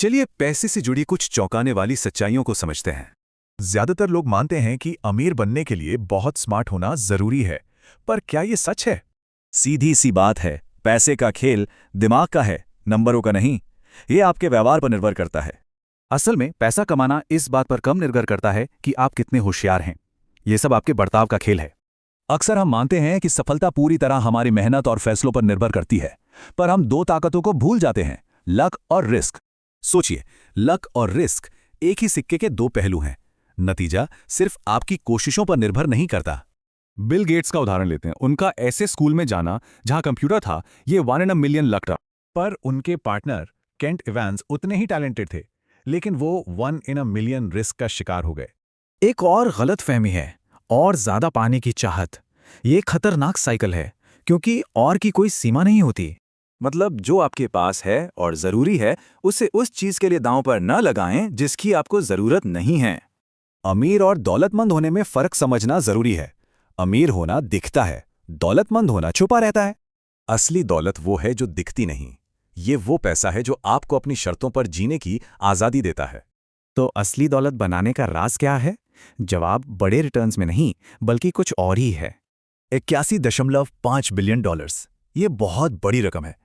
चलिए पैसे से जुड़ी कुछ चौंकाने वाली सच्चाइयों को समझते हैं। ज्यादातर लोग मानते हैं कि अमीर बनने के लिए बहुत स्मार्ट होना जरूरी है, पर क्या ये सच है? सीधी सी बात है, पैसे का खेल दिमाग का है, नंबरों का नहीं। ये आपके व्यवहार पर निर्भर करता है। असल में पैसा कमाना इस बात पर कम निर्भर करता है कि आप कितने होशियार हैं। ये सब आपके बर्ताव का खेल है। अक्सर हम मानते हैं कि सफलता पूरी तरह हमारी मेहनत और फैसलों पर निर्भर करती है, पर हम दो ताकतों को भूल जाते हैं, लक और रिस्क। सोचिए, लक और रिस्क एक ही सिक्के के दो पहलू हैं। नतीजा सिर्फ आपकी कोशिशों पर निर्भर नहीं करता। बिल गेट्स का उदाहरण लेते हैं। उनका ऐसे स्कूल में जाना जहां कंप्यूटर था, ये 1 in a million लक था। पर उनके पार्टनर केंट इवांस उतने ही टैलेंटेड थे, लेकिन वो 1 in a million रिस्क का शिकार हो गए। एक और गलतफहमी है, और ज्यादा पाने की चाहत। ये खतरनाक साइकिल है, क्योंकि और की कोई सीमा नहीं होती। मतलब जो आपके पास है और जरूरी है, उसे उस चीज के लिए दांव पर न लगाएं जिसकी आपको जरूरत नहीं है। अमीर और दौलतमंद होने में फर्क समझना जरूरी है। अमीर होना दिखता है, दौलतमंद होना छुपा रहता है। असली दौलत वो है जो दिखती नहीं। ये वो पैसा है जो आपको अपनी शर्तों पर जीने की आजादी देता है। तो असली दौलत बनाने का राज क्या है? जवाब बड़े रिटर्न्स में नहीं, बल्कि कुछ और ही है। 81.5 बिलियन डॉलर्स, ये बहुत बड़ी रकम है।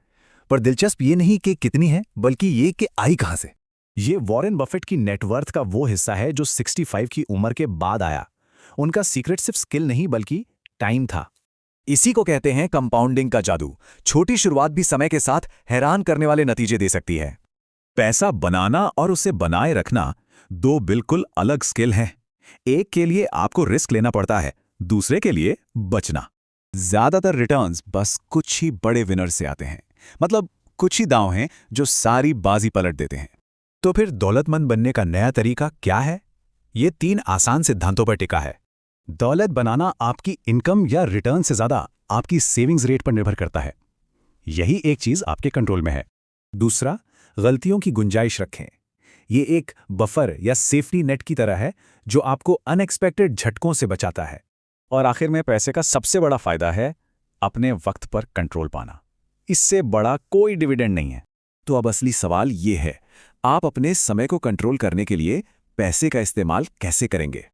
पर दिलचस्प ये नहीं कि कितनी है, बल्कि ये कि आई कहां से। ये वॉरेन बफेट की नेटवर्थ का वो हिस्सा है जो 65 की उम्र के बाद आया। उनका सीक्रेट सिर्फ स्किल नहीं, बल्कि टाइम था। इसी को कहते हैं कंपाउंडिंग का जादू। छोटी शुरुआत भी समय के साथ हैरान करने वाले नतीजे दे सकती है। पैसा बनाना और उसे बनाए रखना दो बिल्कुल अलग स्किल हैं। एक के लिए आपको रिस्क लेना पड़ता है, दूसरे के लिए बचना। ज्यादातर रिटर्न्स बस कुछ ही बड़े विनर से आते हैं। मतलब कुछ ही दांव हैं जो सारी बाजी पलट देते हैं। तो फिर दौलतमंद बनने का नया तरीका क्या है? ये 3 आसान सिद्धांतों पर टिका है। दौलत बनाना आपकी इनकम या रिटर्न से ज्यादा आपकी सेविंग्स रेट पर निर्भर करता है। यही एक चीज आपके कंट्रोल में है। दूसरा, गलतियों की गुंजाइश रखें। ये एक बफर या सेफ्टी नेट की तरह है जो आपको अनएक्सपेक्टेड झटकों से बचाता है। और आखिर में पैसे का सबसे बड़ा फायदा है अपने वक्त पर कंट्रोल पाना। इससे बड़ा कोई डिविडेंड नहीं है। तो अब असली सवाल ये है, आप अपने समय को कंट्रोल करने के लिए पैसे का इस्तेमाल कैसे करेंगे?